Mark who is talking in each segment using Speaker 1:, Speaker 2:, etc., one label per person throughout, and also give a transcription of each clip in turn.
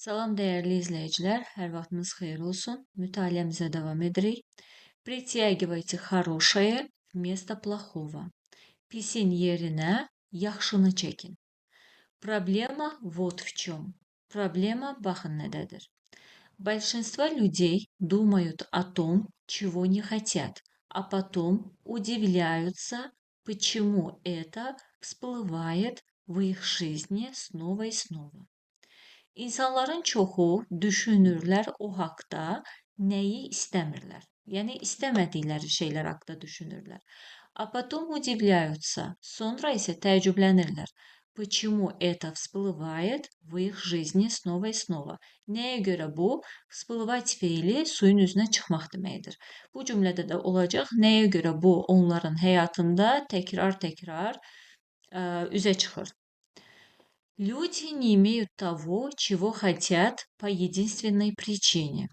Speaker 1: Salam dəyərli izləyicilər, hər vaxtınız xeyir olsun. Mütaliəmizə davam edirik. Притягивайте хорошее вместо плохого. Pisin yerinə yaxşını çəkin. Проблема вот в чем. Проблема baxın nədədir. Большинство людей думают о том, чего не хотят, а потом удивляются, почему это всплывает в их жизни снова и снова. İnsanların çoxu düşünürlər o haqda, nəyi istəmirlər. Yəni istəmədikləri şeylər haqda düşünürlər. А потом удивляются, sonra isə təəccüblənirlər. Почему это всплывает в их жизни снова и снова? Nəyə görə bu? Всплывать feili suyun üzünə çıxmaq deməkdir. Bu cümlədə də olacaq. Nəyə görə bu onların həyatında təkrar-təkrar üzə çıxır? Люди не имеют того, чего хотят по единственной prичине.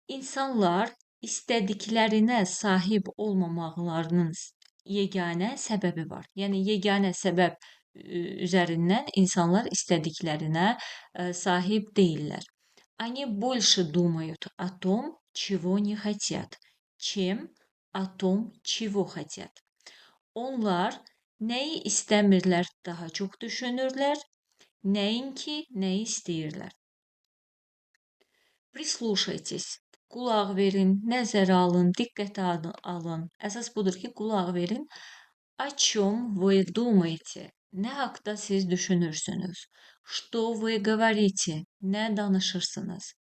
Speaker 1: İnsanlar istədiklərinə sahib olmamaqlarının yeganə səbəbi var. Yəni yeganə səbəb üzərindən insanlar istədiklərinə sahib deyillər. Они больше думают о том, чего не хотят, чем о том, чего хотят. Onlar nəyi istəmirlər daha çox düşünürlər, nəinki nəyi istəyirlər. Прислушайтесь, qulaq verin, nəzərə alın, diqqətə alın. Əsas budur ki, qulaq verin. О чем вы думаете? Nə haqda siz düşünürsünüz? Что вы говорите? Nə danışırsınız?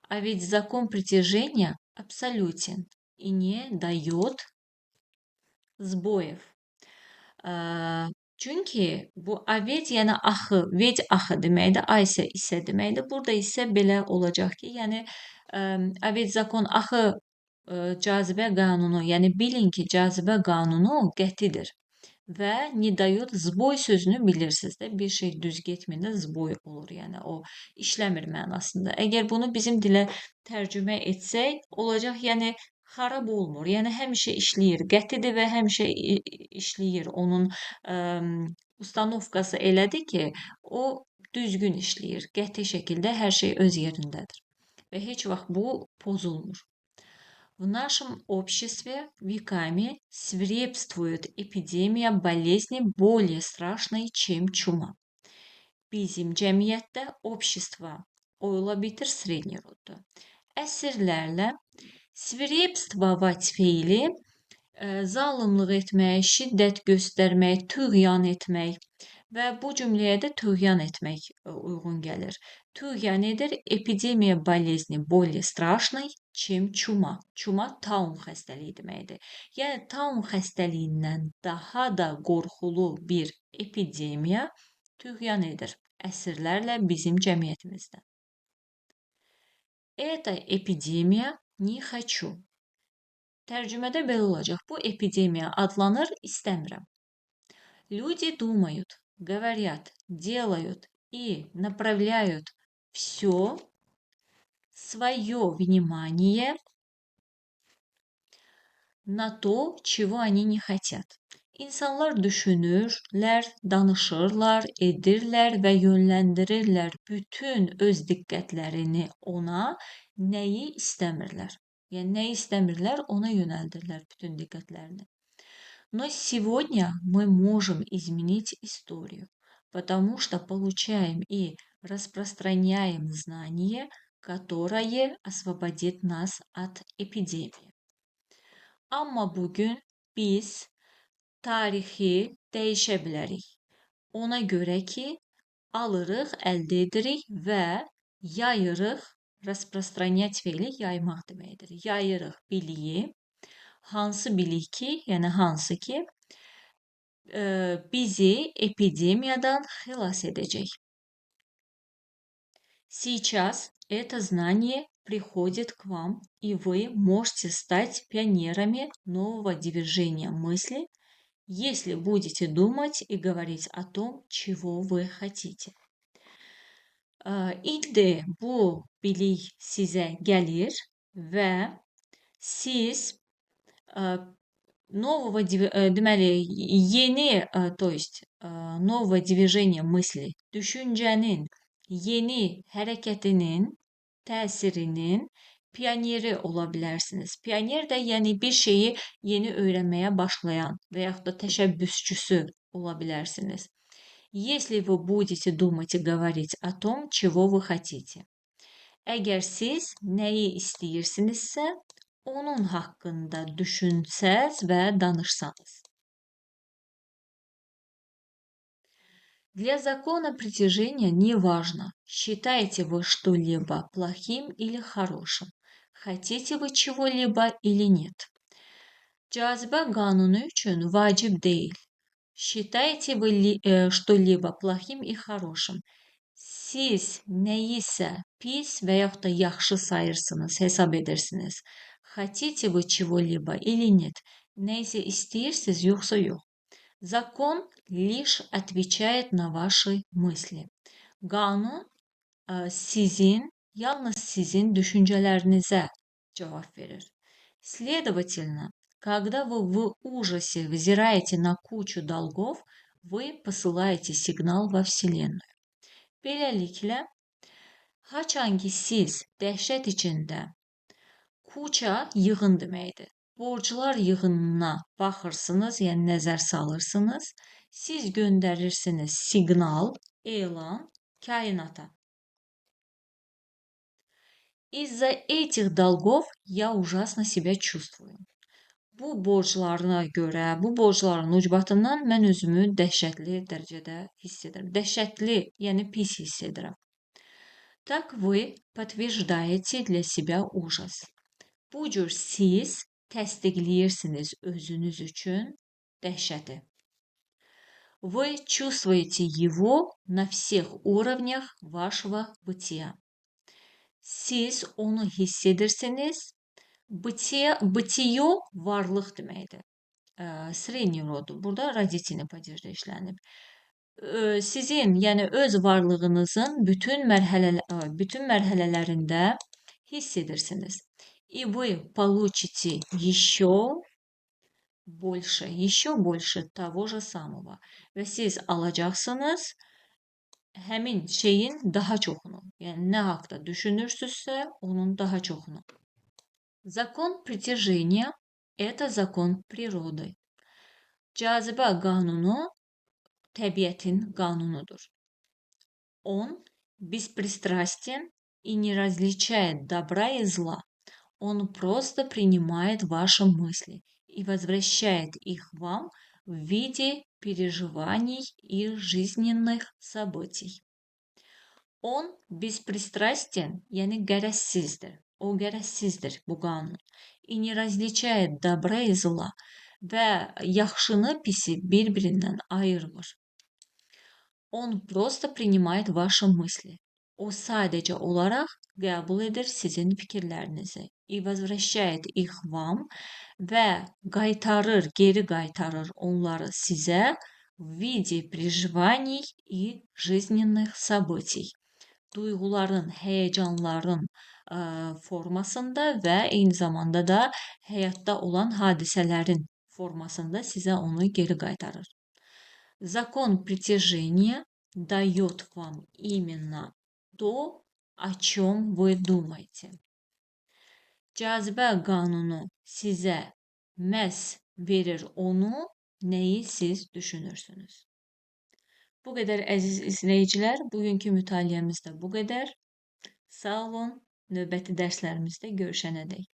Speaker 1: А ведь закон притяжения абсолютен и не дает сбоев. Çünki bu avet yəni axı, ved axı deməkdir, a isə deməkdir. Burada isə belə olacaq ki, yəni avet zakon axı cazibə qanunu, yəni bilin ki, cazibə qanunu qətidir. Və nidayot zboy sözünü bilirsiniz də, bir şey düz getməyəndə zboy olur, yəni o işləmir mənasında. Əgər bunu bizim dilə tərcümə etsək, olacaq, yəni xarab olmur. Yəni həmişə işləyir, qətidir və həmişə işləyir. Onun ustanovkası elədir ki, o düzgün işləyir. Qəti şəkildə hər şey öz yerindədir. Və heç vaxt bu pozulmur. В нашем обществе веками свирепствует эпидемия болезни более страшной, чем чума. Bizim cəmiyyətdə общество oyla bitir sredni rodda. Əsrlərlə свирепствовать feili zalımlıq etmək, şiddət göstərmək, tüğyan etmək və bu cümləyə də tüğyan etmək uyğun gəlir. Tüğyan nedir? Epidemiya болезни более страшной, чем чума. Чума taun xəstəliyi deməkdir. Yəni taun xəstəliyindən daha da qorxulu bir epidemiya tüğyan edir əsrlərlə bizim cəmiyyətimizdə. Это эпидемия не хочу. Tərcümədə belə olacaq. Bu epidemiya adlanır, istəmirəm. Люди думают, говорят, делают и направляют все свое внимание на то, чего они не хотят. İnsanlar düşünürlər, danışırlar, edirlər və yönləndirirlər bütün öz diqqətlərini ona, nəyi istəmirlər. Yəni nəyi istəmirlər, ona yönəldirlər bütün diqqətlərini. Но сегодня мы можем изменить историю, потому что получаем и распространяем знание, которое освободит нас от эпидемии. Amma bugün biz tarixi dəyişə bilərik. Ona görə ki, alırıq, əldə edirik və yayırıq, распространять feili yaymaq deməkdir. Yayırıq biliyi, hansı bilik ki, yəni hansı ki, bizi epidemiyadan xilas edəcək. Сейчас это знание приходит к вам, и вы можете стать пионерами нового движения мысли, если будете думать и говорить о том, чего вы хотите. İndi bu bilik sizə gəlir və siz нового, deməli, yeni, то есть, нового движения мысли, düşüncənin yeni hərəkətinin, təsirinin pioneri ola bilərsiniz. Pioner də yəni bir şeyi yeni öyrənməyə başlayan və yaxud da təşəbbüsçüsü ola bilərsiniz. Если вы будете думать и говорить о том, чего вы хотите. Əgər siz nəyi istəyirsinizsə, onun haqqında düşünsəz və danışsanız. Для закона притяжения не важно, считаете вы что-либо плохим или хорошим, хотите вы чего-либо или нет. Cazibə qanunu üçün vacib deyil. Считаете вы что-либо плохим и хорошим. Siz nəyisə pis və yaxud da yaxşı sayırsınız, hesab edirsiniz. Хотите вы чего-либо или нет. Nəyisə istəyirsiniz, yoxsa yox. Закон лишь отвечает на ваши мысли. Qanun yalnız sizin düşüncələrinizə cavab verir. Следовательно, когда вы в ужасе взираете на кучу долгов, вы посылаете сигнал во Вселенную. Beləliklə, haçan ki siz dəhşət içində kuça yığın deməkdir. Borclar yığınına baxırsınız, yəni nəzər salırsınız. Siz göndərirsiniz siqnal, elan kainata. Из-за этих долгов я ужасно себя чувствую. Bu borclarına görə, bu borcların ucbatından mən özümü dəhşətli dərəcədə hiss edirəm. Dəhşətli, yəni pis hiss edirəm. Так вы подтверждаете для себя ужас. Bu cür siz təsdiqləyirsiniz özünüz üçün dəhşəti. Вы чувствуете его на всех уровнях вашего бытия. Siz onu hiss edirsiniz. Bıtiyo varlıq deməkdir. Sredni rodu. Burada raditini padejdə işlənib. Sizin, yəni öz varlığınızın bütün mərhələlərində hiss edirsiniz. И вы получите еще больше того же самого. Və siz alacaqsınız həmin şeyin daha çoxunu. Yəni nə haqda düşünürsünüzsə, onun daha çoxunu. Закон притяжения – это закон природы. Cazibə qanunu təbiətin qanunudur. Он беспристрастен и не различает добра и зла. Он просто принимает ваши мысли и возвращает их вам в виде переживаний и жизненных событий. Он беспристрастен, yəni qərəzsizdir. O qərəzsizdir bu qanun. И не различает добра и зла və yaxşını pisi bir-birindən ayırmır. Он просто принимает ваши мысли. O sadəcə olaraq qəbul edir sizin fikirlərinizi. И возвращает их вам və geri qaytarır onları sizə в виде переживаний и жизненных событий. Duyğuların, həyəcanların formasında və eyni zamanda da həyatda olan hadisələrin formasında sizə onu geri qaytarır. Закон притяжения дает вам именно то, о чем вы думаете. Cazibə qanunu sizə məhz verir onu, nəyi siz düşünürsünüz. Bu qədər əziz izləyicilər, bugünkü mütaliəmiz də bu qədər. Sağ olun, növbəti dərslərimizdə görüşənədək.